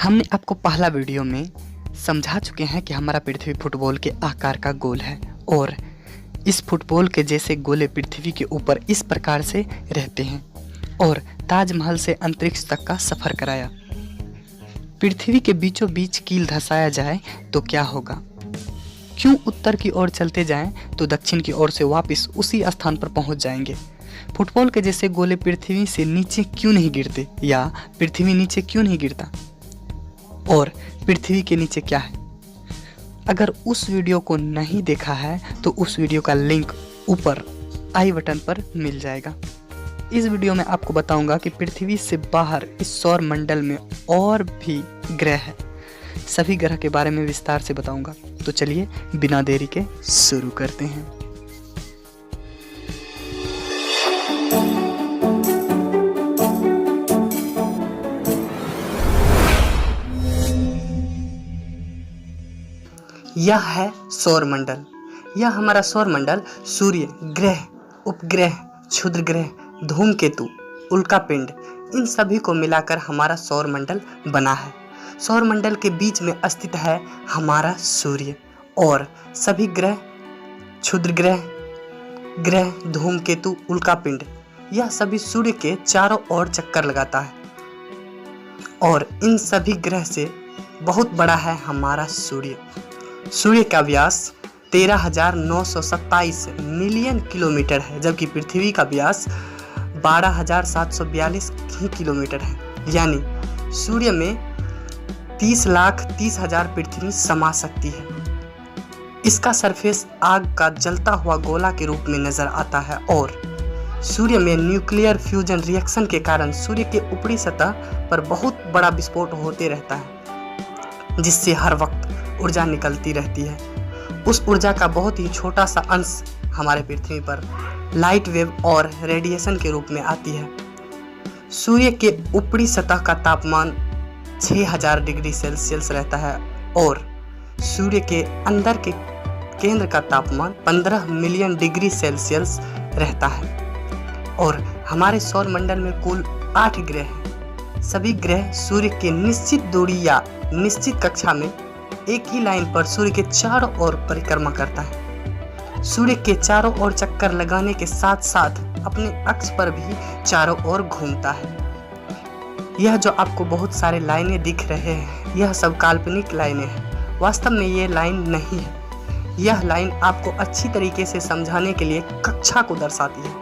हमने आपको पहला वीडियो में समझा चुके हैं कि हमारा पृथ्वी फुटबॉल के आकार का गोल है और इस फुटबॉल के जैसे गोले पृथ्वी के ऊपर इस प्रकार से रहते हैं और ताजमहल से अंतरिक्ष तक का सफर कराया। पृथ्वी के बीचों बीच कील धंसाया जाए तो क्या होगा? क्यों उत्तर की ओर चलते जाएं तो दक्षिण की ओर से वापस उसी स्थान पर पहुंच जाएंगे? फुटबॉल के जैसे गोले पृथ्वी से नीचे क्यों नहीं गिरते या पृथ्वी नीचे क्यों नहीं गिरता? और पृथ्वी के नीचे क्या है? अगर उस वीडियो को नहीं देखा है तो उस वीडियो का लिंक ऊपर आई बटन पर मिल जाएगा। इस वीडियो में आपको बताऊंगा कि पृथ्वी से बाहर इस सौर मंडल में और भी ग्रह है। सभी ग्रह के बारे में विस्तार से बताऊंगा। तो चलिए बिना देरी के शुरू करते हैं। यह है सौर मंडल। यह हमारा सौर मंडल सूर्य, ग्रह, उपग्रह, क्षुद्र ग्रह, धूमकेतु, उल्कापिंड, इन सभी को मिलाकर हमारा सौर मंडल बना है। सौर मंडल के बीच में स्थित है हमारा सूर्य और सभी ग्रह, क्षुद्र ग्रह, धूमकेतु, उल्कापिंड, यह सभी सूर्य के चारों ओर चक्कर लगाता है और इन सभी ग्रह से बहुत बड़ा है हमारा सूर्य। सूर्य का व्यास 13,927 मिलियन किलोमीटर है, जबकि पृथ्वी का व्यास 12,742 ही किलोमीटर है। यानी सूर्य में 30,30,000 पृथ्वी समा सकती है। इसका सरफेस आग का जलता हुआ गोला के रूप में नजर आता है और सूर्य में न्यूक्लियर फ्यूजन रिएक्शन के कारण सूर्य के ऊपरी सतह पर बहुत बड़ा विस्फोट होते रहता है, जिससे हर वक्त ऊर्जा निकलती रहती है। उस ऊर्जा का बहुत ही छोटा सा अंश हमारे पृथ्वी पर लाइट वेव और रेडिएशन के रूप में आती है। सूर्य के ऊपरी सतह का तापमान 6000 डिग्री सेल्सियस रहता है और सूर्य के अंदर के केंद्र का तापमान 15 मिलियन डिग्री सेल्सियस रहता है। और हमारे सौर मंडल में कुल 8 ग्रह हैं। सभी ग्रह सूर्य के निश्चित दूरी या निश्चित कक्षा में एक ही लाइन पर सूर्य के चारों ओर परिक्रमा करता है। सूर्य के चारों ओर चक्कर लगाने के साथ साथ अपने अक्ष पर भी चारों ओर घूमता है। यह जो आपको बहुत सारे लाइनें दिख रहे हैं, यह सब काल्पनिक लाइनें हैं। वास्तव में ये लाइन नहीं है। यह लाइन आपको अच्छी तरीके से समझाने के लिए कक्षा को दर्शाती है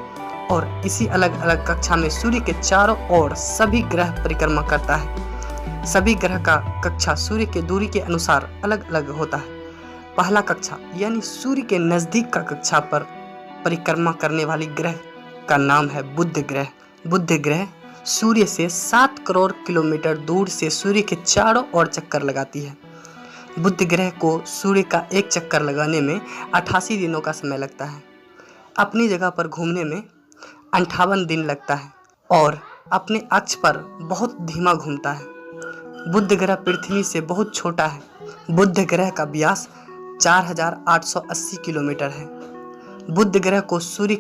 और इसी अलग अलग कक्षा में सूर्य के चारों ओर सभी ग्रह परिक्रमा करता है। सभी ग्रह का कक्षा सूर्य के दूरी के अनुसार अलग अलग होता है। पहला कक्षा यानी सूर्य के नजदीक का कक्षा पर परिक्रमा करने वाली ग्रह का नाम है बुध ग्रह। बुध ग्रह सूर्य से 7 करोड़ किलोमीटर दूर से सूर्य के चारों ओर चक्कर लगाती है। बुध ग्रह को सूर्य का एक चक्कर लगाने में 88 दिनों का समय लगता है। अपनी जगह पर घूमने में 58 दिन लगता है और अपने अक्ष पर बहुत धीमा घूमता है। बुध ग्रह पृथ्वी से बहुत छोटा है। बुध ग्रह का व्यास 4,880 किलोमीटर है। बुध ग्रह को सूर्य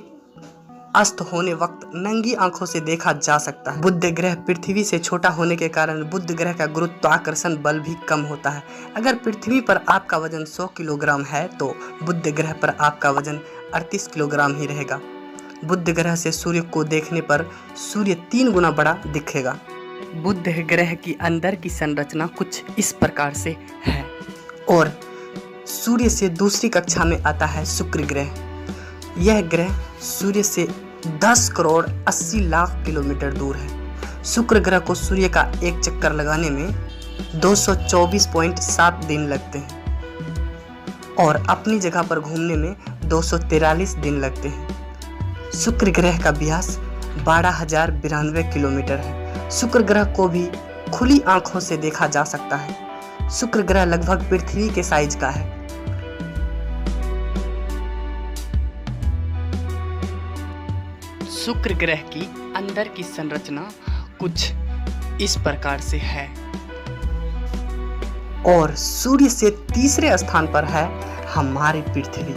अस्त होने वक्त नंगी आंखों से देखा जा सकता है। बुध ग्रह पृथ्वी से छोटा होने के कारण बुध ग्रह का गुरुत्वाकर्षण बल भी कम होता है। अगर पृथ्वी पर आपका वजन 100 किलोग्राम है तो बुध ग्रह पर आपका वजन 38 किलोग्राम ही रहेगा। बुध ग्रह से सूर्य को देखने पर सूर्य 3 गुना बड़ा दिखेगा। बुध ग्रह की अंदर की संरचना कुछ इस प्रकार से है और सूर्य से दूसरी कक्षा में आता है शुक्र ग्रह। यह ग्रह सूर्य से 10 करोड़ 80 लाख किलोमीटर दूर है। शुक्र ग्रह को सूर्य का एक चक्कर लगाने में 224.7 दिन लगते हैं और अपनी जगह पर घूमने में 243 दिन लगते हैं। शुक्र ग्रह का व्यास 12,092 किलोमीटर है। शुक्र ग्रह को भी खुली आंखों से देखा जा सकता है। शुक्र ग्रह लगभग पृथ्वी के साइज का है। शुक्र ग्रह की अंदर की संरचना कुछ इस प्रकार से है और सूर्य से तीसरे स्थान पर है हमारी पृथ्वी।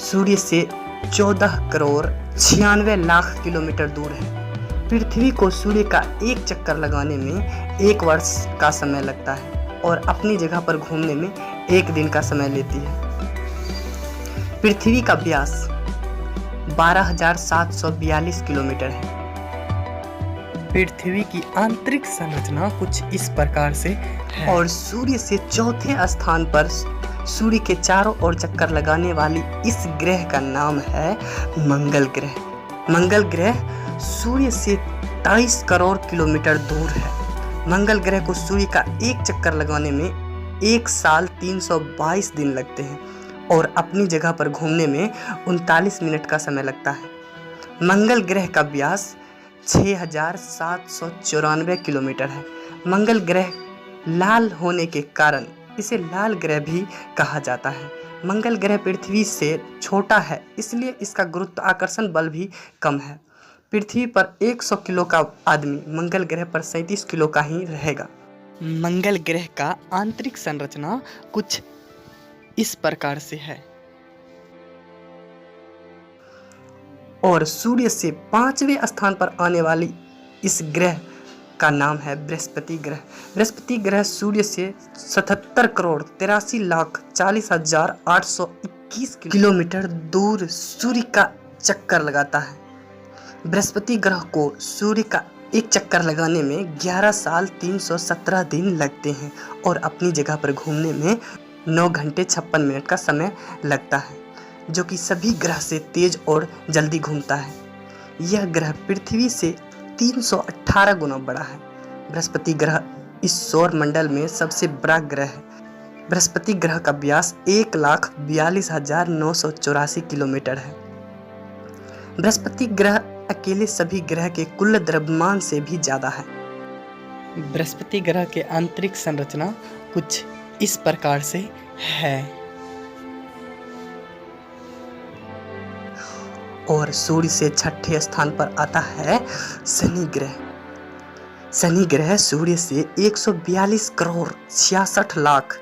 सूर्य से 14 करोड़ 96 लाख किलोमीटर दूर है। पृथ्वी को सूर्य का एक चक्कर लगाने में 1 वर्ष का समय लगता है और अपनी जगह पर घूमने में 1 दिन का समय लेती है। पृथ्वी का व्यास 12,742 किलोमीटर है। पृथ्वी की आंतरिक संरचना कुछ इस प्रकार से है और सूर्य से चौथे स्थान पर सूर्य के चारों ओर चक्कर लगाने वाली इस ग्रह का नाम है मंगल ग्रह। मंगल ग्रह सूर्य से 23 करोड़ किलोमीटर दूर है। मंगल ग्रह को सूर्य का एक चक्कर लगाने में 1 साल 322 दिन लगते हैं और अपनी जगह पर घूमने में 39 मिनट का समय लगता है। मंगल ग्रह का व्यास 6,794 किलोमीटर है। मंगल ग्रह लाल होने के कारण इसे लाल ग्रह भी कहा जाता है। मंगल ग्रह पृथ्वी से छोटा है, इसलिए इसका गुरुत्वाकर्षण बल भी कम है। पृथ्वी पर 100 किलो का आदमी मंगल ग्रह पर 37 किलो का ही रहेगा। मंगल ग्रह का आंतरिक संरचना कुछ इस प्रकार से है और सूर्य से 5वें स्थान पर आने वाली इस ग्रह का नाम है बृहस्पति ग्रह। बृहस्पति ग्रह सूर्य से 77 करोड़ 83 लाख 40,821 किलोमीटर दूर सूर्य का चक्कर लगाता है। बृहस्पति ग्रह को सूर्य का एक चक्कर लगाने में 11 साल 317 दिन लगते हैं और अपनी जगह पर घूमने में 9 घंटे 56 मिनट का समय लगता है, जो कि सभी ग्रह से तेज और जल्दी घूमता है। यह ग्रह पृथ्वी से 318 गुना बड़ा है। बृहस्पति ग्रह इस सौर मंडल में सबसे बड़ा ग्रह है। बृहस्पति ग्रह का व्यास 1,42,984 किलोमीटर है। बृहस्पति ग्रह अकेले सभी ग्रह के कुल द्रव्यमान से भी ज्यादा है। बृहस्पति ग्रह के आंतरिक संरचना कुछ इस प्रकार से है और सूर्य से 6ठे स्थान पर आता है शनि ग्रह। शनि ग्रह सूर्य से 142 करोड़ 66 लाख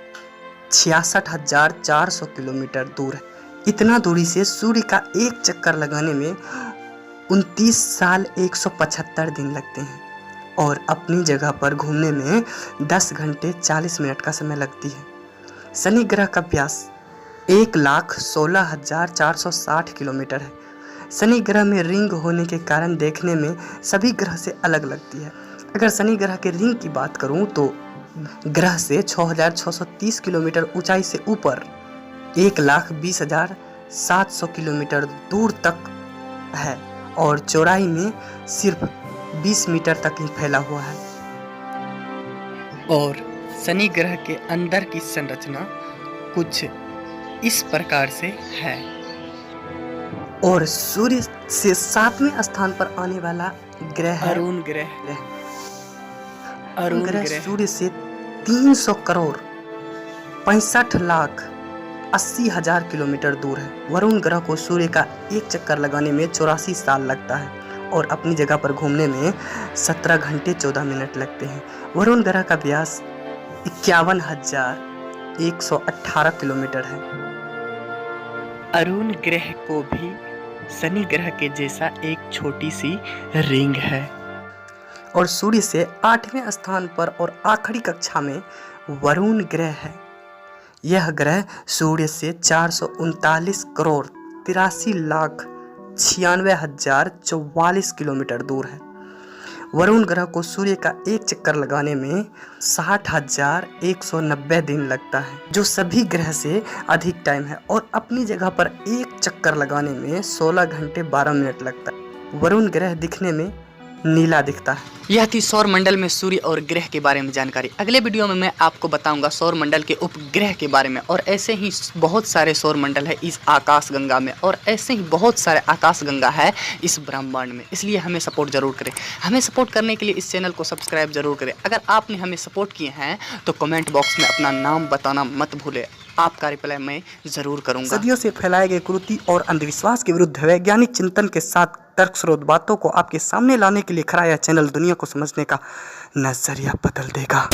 66,400 किलोमीटर दूर है। इतना दूरी से सूर्य का एक चक्कर लगाने में 29 साल 175 दिन लगते हैं और अपनी जगह पर घूमने में 10 घंटे 40 मिनट का समय लगती है। शनि ग्रह का व्यास 1,16,460 किलोमीटर है। शनि ग्रह में रिंग होने के कारण देखने में सभी ग्रह से अलग लगती है। अगर शनि ग्रह के रिंग की बात करूं तो ग्रह से 6,630 किलोमीटर ऊंचाई से ऊपर 1,20,700 किलोमीटर दूर तक है और चौड़ाई में सिर्फ 20 मीटर तक ही फैला हुआ है। और शनि ग्रह के अंदर की संरचना कुछ इस प्रकार से है और सूर्य से 7वें स्थान पर आने वाला ग्रह है अरुण ग्रह। अरुण ग्रह सूर्य से 300 करोड़ 65 लाख 80,000 किलोमीटर दूर है। वरुण ग्रह को सूर्य का एक चक्कर लगाने में 84 साल लगता है और अपनी जगह पर घूमने में 17 घंटे 14 मिनट लगते हैं। वरुण ग्रह का व्यास 51,118 किलोमीटर है। अरुण ग्रह को भी शनि ग्रह के जैसा एक छोटी सी रिंग है और सूर्य से 8वें स्थान पर और आखिरी कक्षा में वरुण ग्रह है। यह ग्रह सूर्य से 439 करोड़ 83 लाख 96,044 किलोमीटर दूर है। वरुण ग्रह को सूर्य का एक चक्कर लगाने में 60,190 दिन लगता है, जो सभी ग्रह से अधिक टाइम है और अपनी जगह पर एक चक्कर लगाने में 16 घंटे 12 मिनट लगता है। वरुण ग्रह दिखने में नीला दिखता है। यह थी सौर मंडल में सूर्य और ग्रह के बारे में जानकारी। अगले वीडियो में मैं आपको बताऊंगा सौर मंडल के उपग्रह के बारे में और ऐसे ही बहुत सारे सौर मंडल है इस आकाश गंगा में और ऐसे ही बहुत सारे आकाश गंगा है इस ब्रह्मांड में। इसलिए हमें सपोर्ट जरूर करें। हमें सपोर्ट करने के लिए इस चैनल को सब्सक्राइब जरूर करें। अगर आपने हमें सपोर्ट किए हैं तो कमेंट बॉक्स में अपना नाम बताना मत भूलें। आपका रिप्लाई मैं जरूर करूंगा। सदियों से फैलाए गए कुरीति और अंधविश्वास के विरुद्ध वैज्ञानिक चिंतन के साथ तर्क स्रोत बातों को आपके सामने लाने के लिए खड़ा यह चैनल दुनिया को समझने का नजरिया बदल देगा।